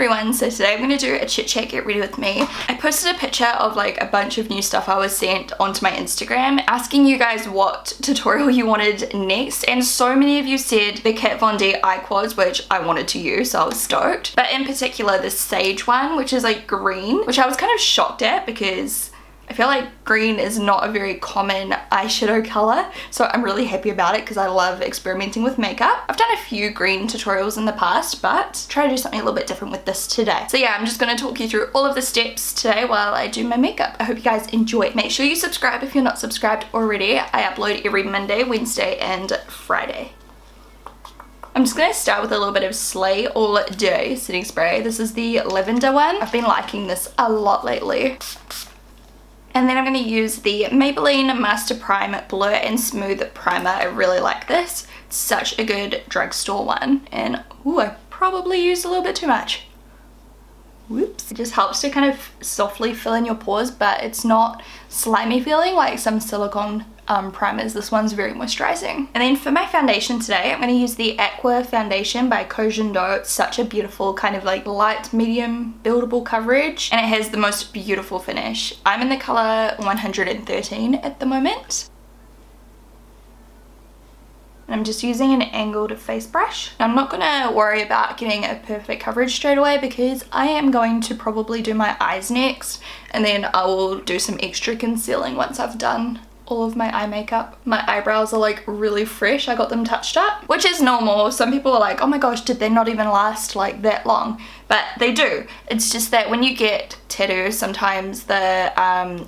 everyone, so today I'm going to do a chit chat get ready with me. I posted a picture of like a bunch of new stuff I was sent onto my Instagram asking you guys what tutorial you wanted next, and so many of you said the Kat Von D eye quads, which I wanted to use, so I was stoked. But in particular the sage one, which is like green, which I was kind of shocked at because I feel like green is not a very common eyeshadow color, so I'm really happy about it because I love experimenting with makeup. I've done a few green tutorials in the past, but try to do something a little bit different with this today. So yeah, I'm just going to talk you through all of the steps today while I do my makeup. I hope you guys enjoy. Make sure you subscribe if you're not subscribed already. I upload every Monday, Wednesday, and Friday. I'm just going to start with a little bit of Slay All Day setting spray. This is the lavender one. I've been liking this a lot lately. And then I'm going to use the Maybelline Master Prime Blur and Smooth Primer. I really like this. It's such a good drugstore one. And ooh, I probably used a little bit too much. Whoops. It just helps to kind of softly fill in your pores, but it's not slimy feeling like some silicone primers. This one's very moisturizing. And then for my foundation today, I'm going to use the Aqua foundation by Cojando. It's such a beautiful kind of like light medium buildable coverage, and it has the most beautiful finish. I'm in the color 113 at the moment. And I'm just using an angled face brush. I'm not going to worry about getting a perfect coverage straight away because I am going to probably do my eyes next, and then I will do some extra concealing once I've done all of my eye makeup. My eyebrows are like really fresh. I got them touched up, which is normal. Some people are like, oh my gosh, did they not even last like that long? But they do. It's just that when you get tattoos, sometimes the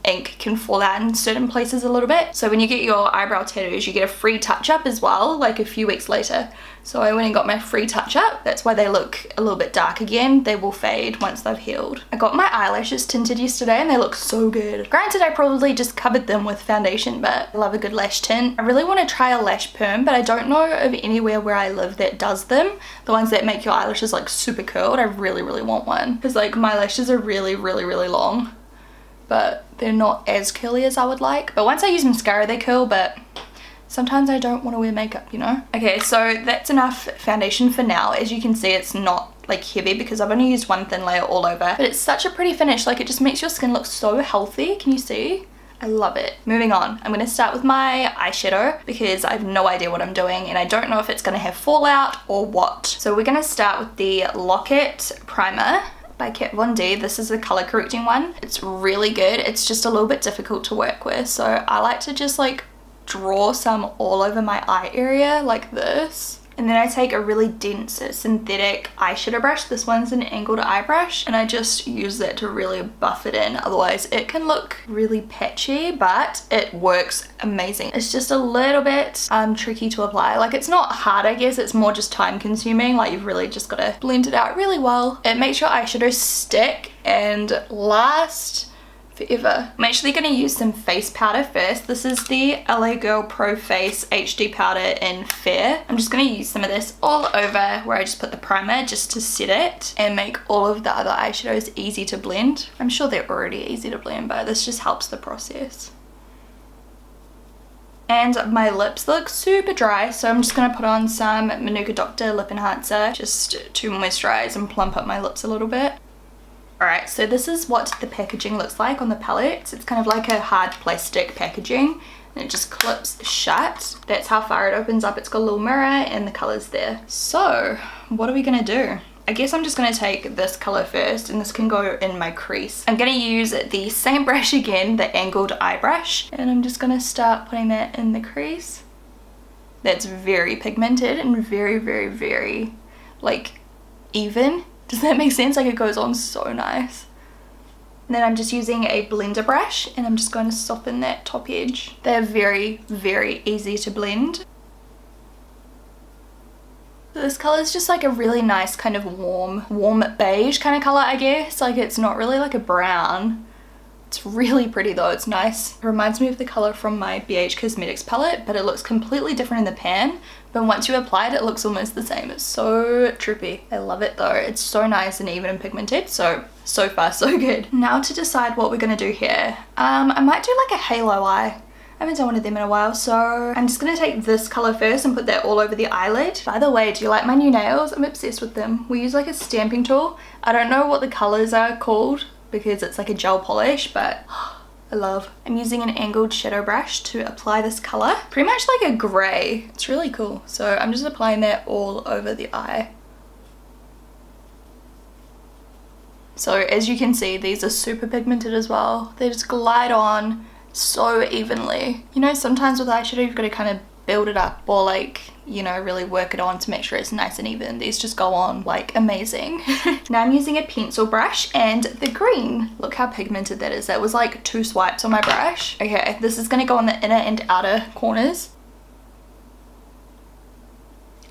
ink can fall out in certain places a little bit. So when you get your eyebrow tattoos, you get a free touch-up as well, like a few weeks later. So I went and got my free touch-up. That's why they look a little bit dark again. They will fade once they've healed. I got my eyelashes tinted yesterday and they look so good. Granted, I probably just covered them with foundation, but I love a good lash tint. I really want to try a lash perm, but I don't know of anywhere where I live that does them. The ones that make your eyelashes like super curled. I really want one because like my lashes are really long, but they're not as curly as I would like. But once I use mascara they curl, but sometimes I don't want to wear makeup, you know? Okay, so that's enough foundation for now. As you can see, it's not like heavy because I've only used one thin layer all over, but it's such a pretty finish. Like it just makes your skin look so healthy. Can you see? I love it. Moving on, I'm going to start with my eyeshadow because I have no idea what I'm doing and I don't know if it's going to have fallout or what. So we're going to start with the Locket Primer by Kat Von D. This is the color correcting one. It's really good. It's just a little bit difficult to work with, so I like to just like draw some all over my eye area like this. And then I take a really dense synthetic eyeshadow brush. This one's an angled eye brush, and I just use that to really buff it in. Otherwise it can look really patchy, but it works amazing. It's just a little bit tricky to apply. Like it's not hard, I guess, it's more just time consuming. Like you've really just got to blend it out really well. It makes your eyeshadow stick and last forever. I'm actually going to use some face powder first. This is the LA Girl Pro Face HD powder in Fair. I'm just going to use some of this all over where I just put the primer just to set it and make all of the other eyeshadows easy to blend. I'm sure they're already easy to blend, but this just helps the process. And my lips look super dry, so I'm just going to put on some Manuka Doctor Lip Enhancer just to moisturize and plump up my lips a little bit. Alright, so this is what the packaging looks like on the palette. It's kind of like a hard plastic packaging and it just clips shut. That's how far it opens up. It's got a little mirror and the colour's there. So what are we going to do? I guess I'm just going to take this colour first, and this can go in my crease. I'm going to use the same brush again, the angled eye brush, and I'm just going to start putting that in the crease. That's very pigmented and very like even. Does that make sense? Like it goes on so nice. And then I'm just using a blender brush and I'm just going to soften that top edge. They're very easy to blend. This color is just like a really nice kind of warm beige kind of color, I guess. Like it's not really like a brown. It's really pretty though, it's nice. It reminds me of the color from my BH Cosmetics palette, but it looks completely different in the pan. But once you apply it, it looks almost the same. It's so trippy. I love it though. It's so nice and even and pigmented. So far so good. Now to decide what we're gonna do here. I might do like a halo eye. haven't done one of them in a while, so I'm just gonna take this color first and put that all over the eyelid. By the way, do you like my new nails? I'm obsessed with them. We use like a stamping tool. I don't know what the colors are called because it's like a gel polish, but I love. I'm using an angled shadow brush to apply this color. Pretty much like a gray. It's really cool. So I'm just applying that all over the eye. So as you can see, these are super pigmented as well. They just glide on so evenly. You know, sometimes with eyeshadow you've got to kind of build it up or like, you know, really work it on to make sure it's nice and even. These just go on like amazing. Now I'm using a pencil brush and the green. Look how pigmented that is. That was like 2 swipes on my brush. Okay, this is going to go on the inner and outer corners.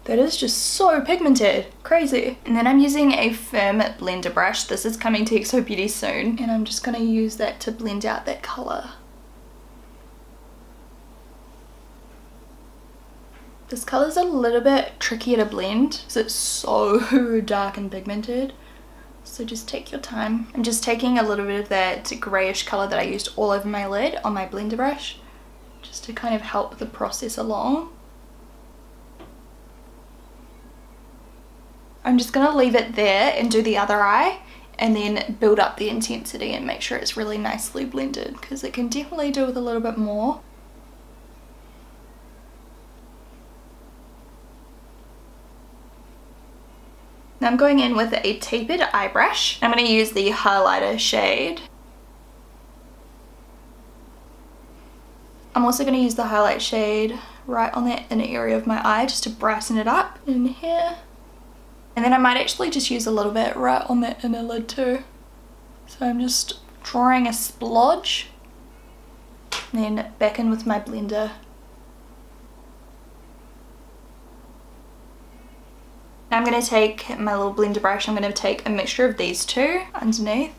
That is just so pigmented, crazy. And then I'm using a firm blender brush. This is coming to XO Beauty soon. And I'm just gonna use that to blend out that color. This color's a little bit trickier to blend because it's so dark and pigmented. So just take your time. I'm just taking a little bit of that grayish color that I used all over my lid on my blender brush, just to kind of help the process along. I'm just gonna leave it there and do the other eye and then build up the intensity and make sure it's really nicely blended because it can definitely do with a little bit more. Now I'm going in with a tapered eye brush. I'm going to use the highlighter shade. I'm also going to use the highlight shade right on that inner area of my eye just to brighten it up in here. And then I might actually just use a little bit right on that inner lid too. So I'm just drawing a splodge and then back in with my blender. Now I'm going to take my little blender brush, I'm going to take a mixture of these two underneath.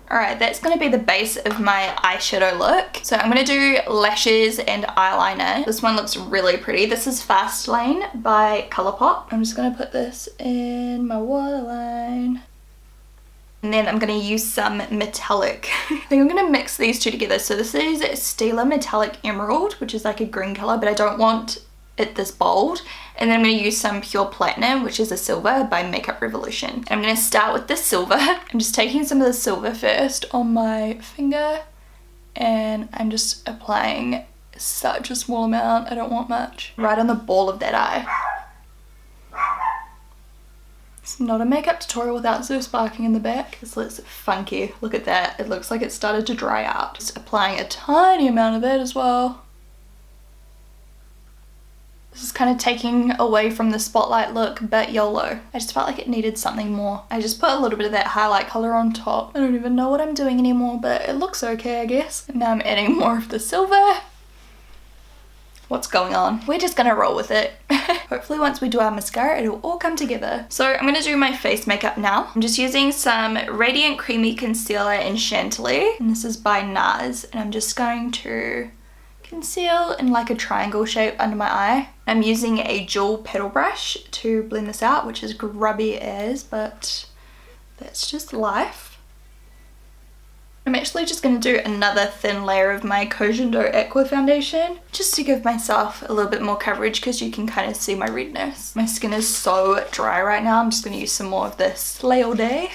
Alright, that's going to be the base of my eyeshadow look. So I'm going to do lashes and eyeliner. This one looks really pretty. This is Fast Lane by Colourpop. I'm just going to put this in my waterline. And then I'm going to use some metallic. I think I'm going to mix these two together. So this is Stila Metallic Emerald, which is like a green colour, but I don't want it this bold. And then I'm going to use some Pure Platinum, which is a silver by Makeup Revolution. I'm going to start with the silver. I'm just taking some of the silver first on my finger and I'm just applying such a small amount. I don't want much. Right on the ball of that eye. It's not a makeup tutorial without Zeus barking in the back. This looks funky. Look at that. It looks like it started to dry out. Just applying a tiny amount of that as well. This is kind of taking away from the spotlight look, but YOLO. I just felt like it needed something more. I just put a little bit of that highlight color on top. I don't even know what I'm doing anymore, but it looks okay, I guess. And now I'm adding more of the silver. What's going on? We're just gonna roll with it. Hopefully once we do our mascara, it'll all come together. So I'm gonna do my face makeup now. I'm just using some Radient Creamy Concealer in Chantilly. And this is by NARS. And I'm just going to conceal in like a triangle shape under my eye. I'm using a dual petal brush to blend this out, which is grubby as, but that's just life. I'm actually just going to do another thin layer of my Cogendo Aqua foundation just to give myself a little bit more coverage because you can kind of see my redness. My skin is so dry right now. I'm just going to use some more of this Lauder.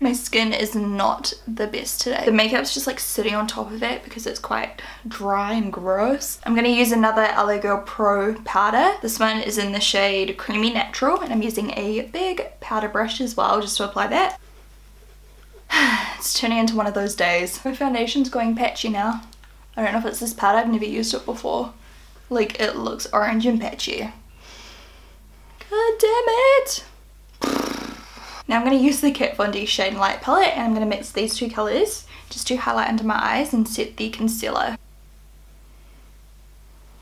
My skin is not the best today. The makeup's just like sitting on top of it because it's quite dry and gross. I'm going to use another LA Girl Pro powder. This one is in the shade Creamy Natural and I'm using a big powder brush as well just to apply that. It's turning into one of those days. My foundation's going patchy now. I don't know if it's this powder, I've never used it before. Like it looks orange and patchy. God damn it! Now I'm going to use the Kat Von D Shade and Light palette and I'm going to mix these two colours just to highlight under my eyes and set the concealer.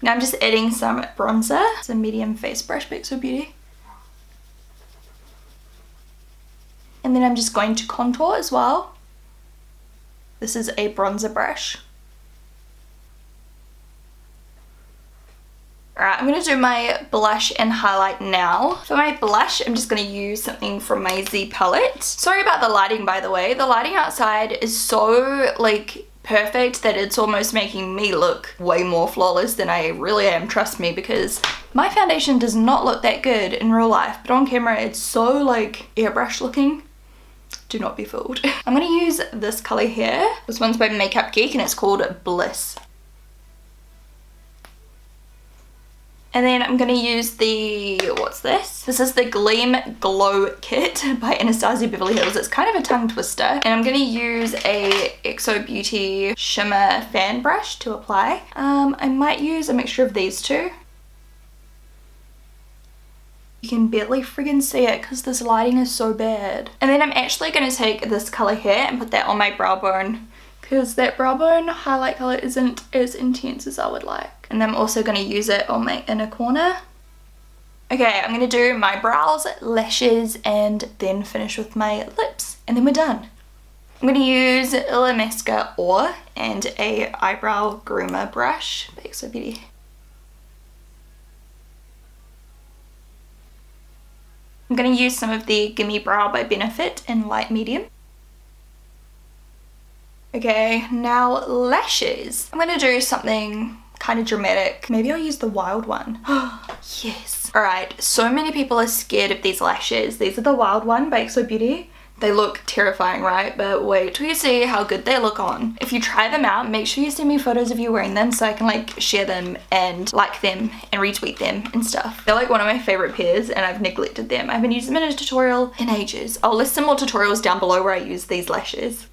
Now I'm just adding some bronzer. It's a medium face brush by XO Beauty. And then I'm just going to contour as well. This is a bronzer brush. Alright, I'm going to do my blush and highlight now. For my blush, I'm just going to use something from my Z palette. Sorry about the lighting, by the way. The lighting outside is so, like, perfect that it's almost making me look way more flawless than I really am, trust me, because my foundation does not look that good in real life, but on camera it's so, like, airbrush looking. Do not be fooled. I'm going to use this color here. This one's by Makeup Geek and it's called Bliss. And then I'm going to use the, what's this? This is the Gleam Glow Kit by Anastasia Beverly Hills. It's kind of a tongue twister. And I'm going to use a XO Beauty Shimmer Fan Brush to apply. I might use a mixture of these two. You can barely friggin' see it because this lighting is so bad. And then I'm actually going to take this color here and put that on my brow bone, because that brow bone highlight color isn't as intense as I would like. And I'm also going to use it on my inner corner. Okay, I'm going to do my brows, lashes, and then finish with my lips. And then we're done. I'm going to use Illamasqua Awe and a eyebrow groomer brush by XO Beauty. I'm going to use some of the Gimme Brow by Benefit in light medium. Okay, now lashes. I'm going to do something kind of dramatic. Maybe I'll use the wild one. Yes. Alright, so many people are scared of these lashes. These are the wild one by XO Beauty. They look terrifying, right? But wait till you see how good they look on. If you try them out, make sure you send me photos of you wearing them so I can like share them and like them and retweet them and stuff. They're like one of my favorite pairs and I've neglected them. I haven't used them in a tutorial in ages. I'll list some more tutorials down below where I use these lashes.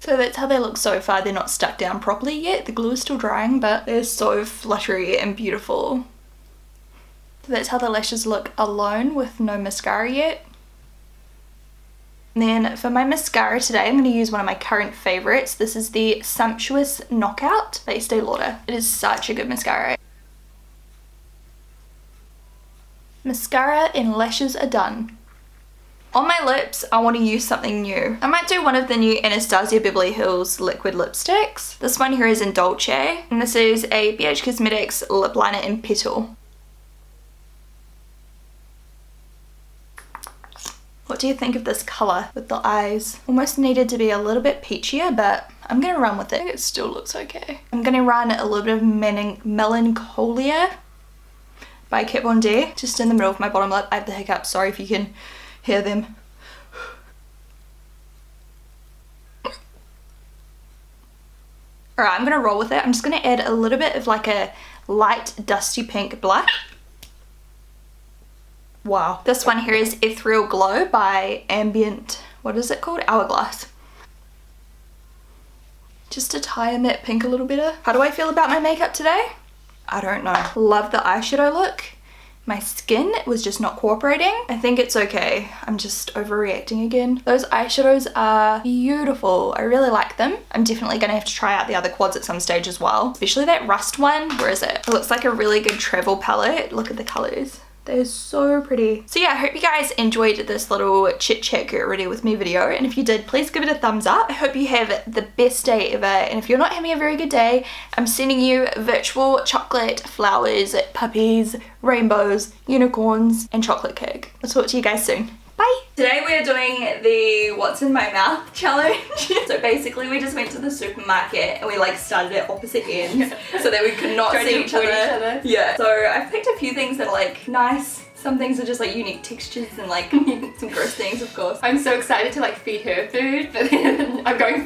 So that's how they look so far. They're not stuck down properly yet. The glue is still drying, but they're so fluttery and beautiful. So that's how the lashes look alone with no mascara yet. And then for my mascara today, I'm going to use one of my current favorites. This is the Sumptuous Knockout by Estee Lauder. It is such a good mascara. Mascara and lashes are done. On my lips, I want to use something new. I might do one of the new Anastasia Beverly Hills liquid lipsticks. This one here is in Dolce, and this is a BH Cosmetics lip liner in Petal. What do you think of this colour with the eyes? Almost needed to be a little bit peachier, but I'm going to run with it. It still looks okay. I'm going to run a little bit of Melancholia by Kat Von D just in the middle of my bottom lip. I have the hiccups, sorry if you can hear them. Alright, I'm going to roll with it. I'm just going to add a little bit of like a light dusty pink blush. Wow. This one here is Ethereal Glow by Ambient, what is it called? Hourglass. Just to tie in that pink a little better. How do I feel about my makeup today? I don't know. Love the eyeshadow look. My skin was just not cooperating. I think it's okay. I'm just overreacting again. Those eyeshadows are beautiful. I really like them. I'm definitely gonna have to try out the other quads at some stage as well. Especially that rust one. Where is it? It looks like a really good travel palette. Look at the colors. They're so pretty. So yeah, I hope you guys enjoyed this little chit chat get ready with me video, and if you did, please give it a thumbs up. I hope you have the best day ever, and if you're not having a very good day, I'm sending you virtual chocolate, flowers, puppies, rainbows, unicorns, and chocolate cake. I'll talk to you guys soon. Bye! Today we are doing the what's in my mouth challenge. So basically we just went to the supermarket and we like started at opposite ends so that we could not see each other. Yeah. So I've picked a few things that are like nice. Some things are just like unique textures and like some gross things, of course. I'm so excited to like feed her food, but then I'm going